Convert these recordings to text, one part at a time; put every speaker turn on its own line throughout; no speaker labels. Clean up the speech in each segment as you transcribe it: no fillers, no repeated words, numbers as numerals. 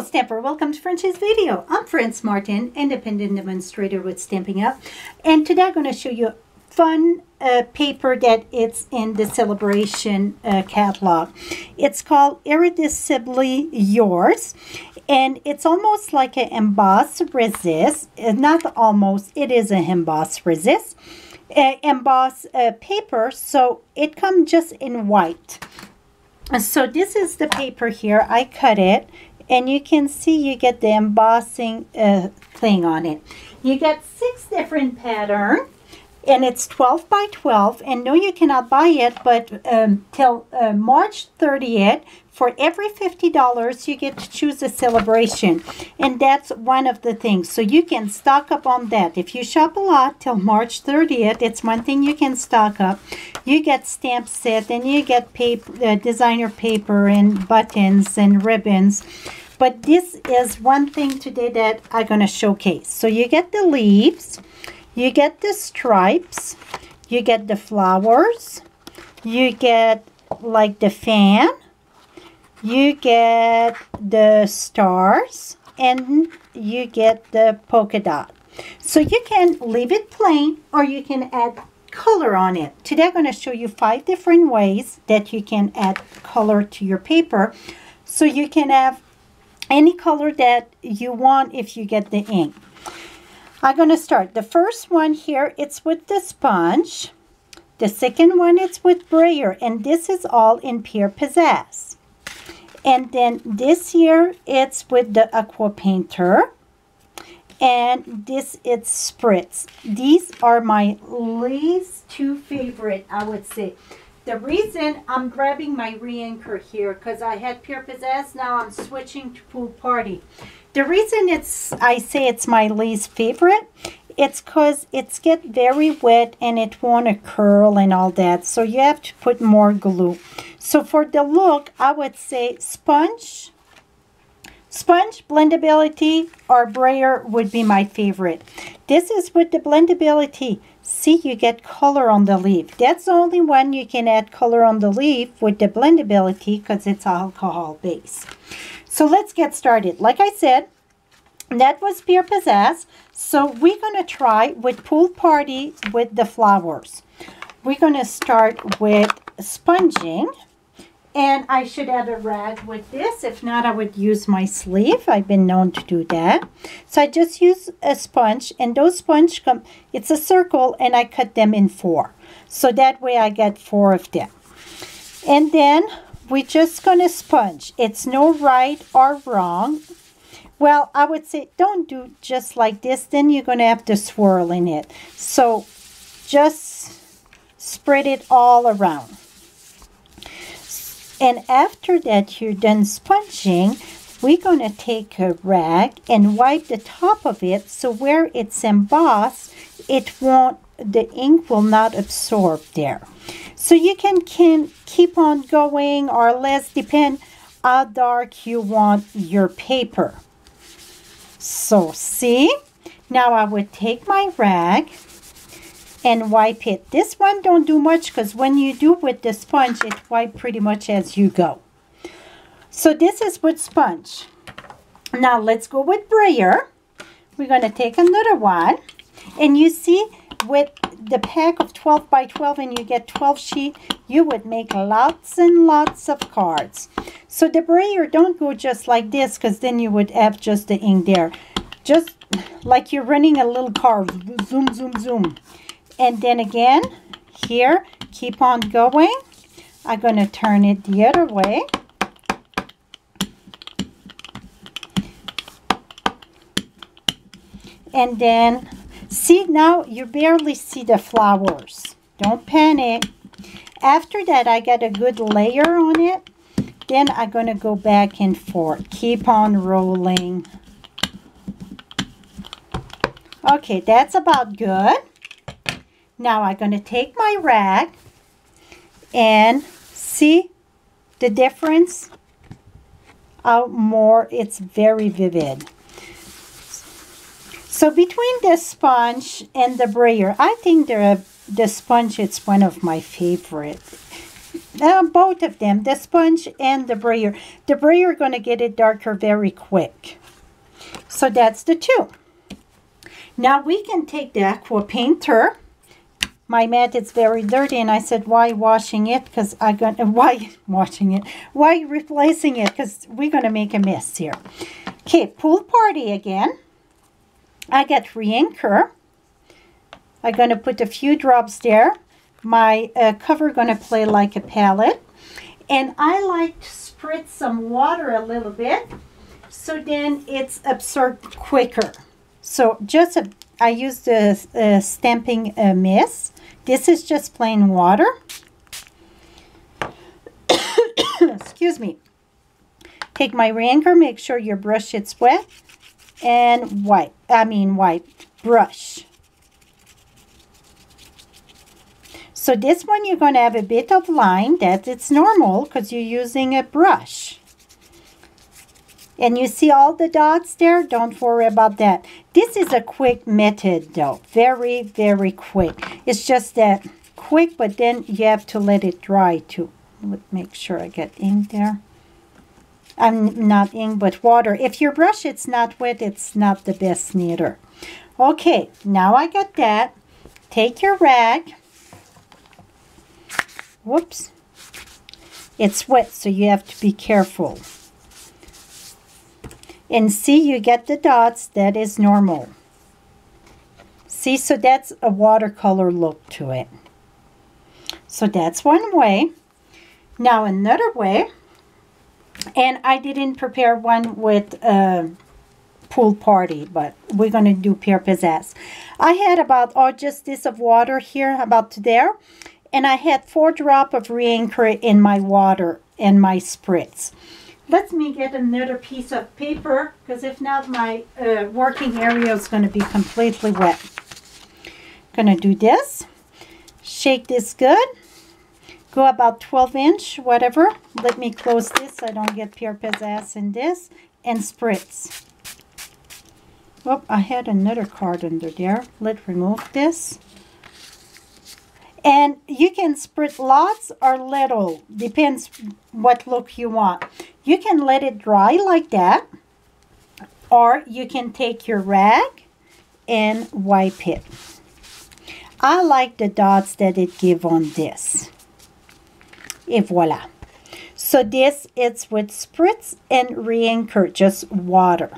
Hello Stamper, welcome to French's video. I'm Frances Martin, independent demonstrator with Stampin' Up. And today I'm going to show you a fun paper that it's in the celebration catalog. It's called Irresistibly Yours. And it's almost like an emboss resist. Not almost, it is an emboss resist. Emboss paper, so it comes just in white. So this is the paper here. I cut it. And you can see you get the embossing thing on it. You get 6 different patterns. And it's 12 by 12. And no, you cannot buy it, but till March 30th, for every $50, you get to choose a celebration. And that's one of the things. So you can stock up on that. If you shop a lot till March 30th, it's one thing you can stock up. You get stamp set, and you get paper, designer paper and buttons and ribbons. But this is one thing today that I'm going to showcase. So you get the leaves. You get the stripes, you get the flowers, you get like the fan, you get the stars, and you get the polka dot. So you can leave it plain or you can add color on it. Today I'm going to show you 5 different ways that you can add color to your paper. So you can have any color that you want if you get the ink. I'm going to start. The first one here, it's with the sponge. The second one, it's with brayer. And this is all in Pure Pizzazz. And then this here, it's with the aqua painter. And this is spritz. These are my least 2 favorite, I would say. The reason I'm grabbing my re-inker here, because I had Pure Pizzazz, now I'm switching to Pool Party. The reason I say it's my least favorite, it's because it's get very wet and it want to curl and all that. So you have to put more glue. So for the look, I would say sponge, blendability, or brayer would be my favorite. This is with the blendability. See, you get color on the leaf. That's the only one you can add color on the leaf with the blendability because it's alcohol based. So let's get started. Like I said, that was Pure Pizzazz. So we're going to try with Pool Party with the flowers. We're going to start with sponging. And I should add a rag with this. If not, I would use my sleeve. I've been known to do that. So I just use a sponge. And those sponge come, it's a circle, and I cut them in 4. So that way I get 4 of them. And then we're just going to sponge. It's no right or wrong. Well, I would say don't do just like this. Then you're going to have to swirl in it. So just spread it all around. And after that you're done sponging, we're going to take a rag and wipe the top of it. So where it's embossed, the ink will not absorb there. So you can keep on going or less, depend how dark you want your paper. So see, now I would take my rag and wipe it. This one don't do much because when you do with the sponge, it wipes pretty much as you go. So this is with sponge. Now let's go with brayer. We're going to take another one. And you see, with the pack of 12 by 12 and you get 12 sheets, you would make lots and lots of cards. So the brayer, don't go just like this because then you would have just the ink there. Just like you're running a little car. Zoom, zoom, zoom. And then again, here, keep on going. I'm going to turn it the other way. And then, see, now you barely see the flowers. Don't panic. After that, I got a good layer on it. Then I'm going to go back and forth. Keep on rolling. Okay, that's about good. Now I'm going to take my rag and see the difference? How more it's very vivid. So between the sponge and the brayer, I think the sponge is one of my favorite. Both of them, the sponge and the brayer. The brayer going to get it darker very quick. So that's the two. Now we can take the aqua painter. My mat is very dirty, and I said, why washing it? Because why washing it? Why replacing it? Because we're going to make a mess here. Okay, pool party again. I got re-inker. I'm going to put a few drops there. My cover going to play like a palette. And I like to spritz some water a little bit, so then it's absorbed quicker. So just I use the Stampin' Mist. This is just plain water. Excuse me. Take my re-inker, make sure your brush is wet, and wipe. Brush. So this one you're going to have a bit of line. That it's normal because you're using a brush. And you see all the dots there? Don't worry about that. This is a quick method though. Very, very quick. It's just that quick, but then you have to let it dry too. Make sure I get ink there. I'm not ink, but water. If your brush it's not wet, it's not the best neither. Okay, now I got that. Take your rag. Whoops. It's wet, so you have to be careful. And see, you get the dots. That is normal. See, so that's a watercolor look to it. So that's one way. Now another way, and I didn't prepare one with pool party, but we're going to do Pierre Pizzazz. I had about, just this of water here, about there. And I had 4 drops of re-inker in my water and my spritz. Let me get another piece of paper, because if not, my working area is going to be completely wet. Going to do this. Shake this good. Go about 12-inch, whatever. Let me close this so I don't get Pierre Pizzazz in this. And spritz. Oh, I had another card under there. Let's remove this. And you can spritz lots or little. Depends what look you want. You can let it dry like that. Or you can take your rag and wipe it. I like the dots that it give on this. Et voila. So this is with spritz and re-inker, just water.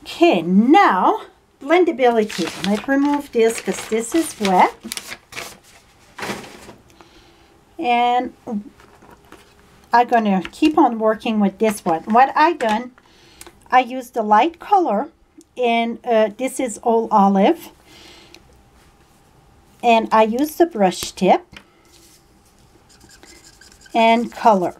Okay, now blendability. Let's remove this because this is wet. And I'm going to keep on working with this one. What I done, I used the light color, and this is Old Olive. And I used the brush tip and color.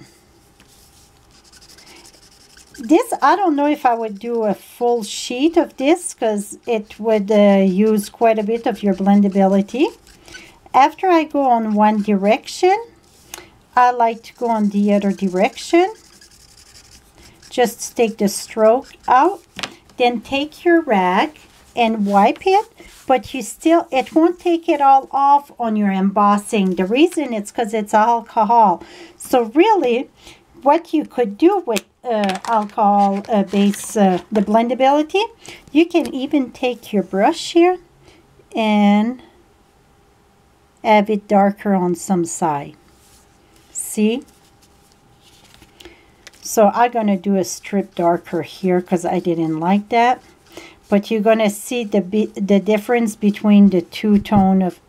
This, I don't know if I would do a full sheet of this because it would use quite a bit of your blendability. After I go on one direction, I like to go on the other direction. Just take the stroke out. Then take your rag and wipe it. But you still, it won't take it all off on your embossing. The reason it's because it's alcohol. So really, what you could do with alcohol base, the blendability, you can even take your brush here and have it darker on some side. See? So I'm going to do a strip darker here because I didn't like that. But you're going to see the difference between the two tone of,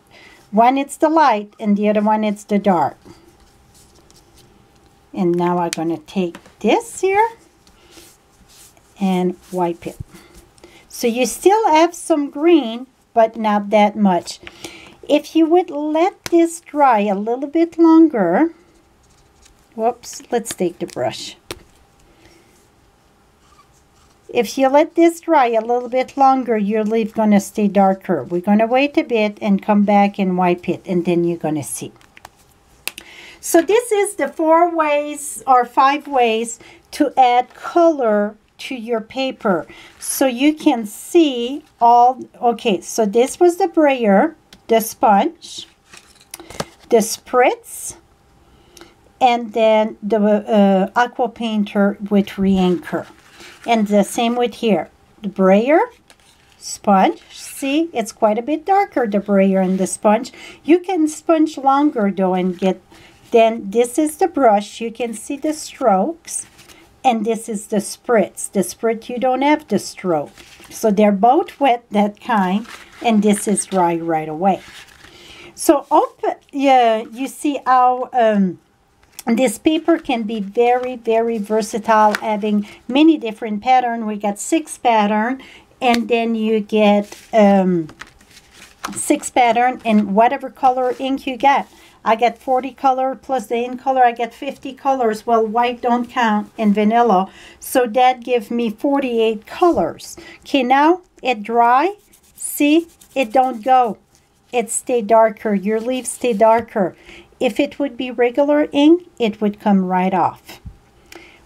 one it's the light and the other one it's the dark. And now I'm going to take this here and wipe it. So you still have some green, but not that much. If you would let this dry a little bit longer, whoops, let's take the brush. If you let this dry a little bit longer, your leaf going to stay darker. We're going to wait a bit and come back and wipe it, and then you're going to see. So this is the 4 ways or 5 ways to add color to your paper. So you can see all, okay, so this was the brayer, the sponge. the spritz, and then the aqua painter with re-anchor. And the same with here, the brayer, sponge. See, it's quite a bit darker, the brayer and the sponge. You can sponge longer though and get, then this is the brush. You can see the strokes, and this is the spritz. The spritz, you don't have the stroke. So they're both wet, that kind, and this is dry right away. So yeah, you see how this paper can be very, very versatile, having many different patterns. We got 6 patterns, and then you get 6 patterns in whatever color ink you get. I get 40 color plus the ink color. I get 50 colors. Well, white don't count in vanilla. So that gives me 48 colors. Okay, now it dry. See, it don't go. It stay darker. Your leaves stay darker. If it would be regular ink, it would come right off.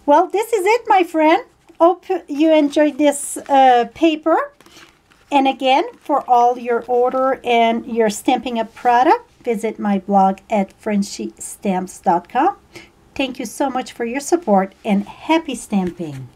Well, this is it, my friend. Hope you enjoyed this paper. And again, for all your order and your Stampin' Up product, visit my blog at FrenchieStamps.com. Thank you so much for your support, and happy stamping.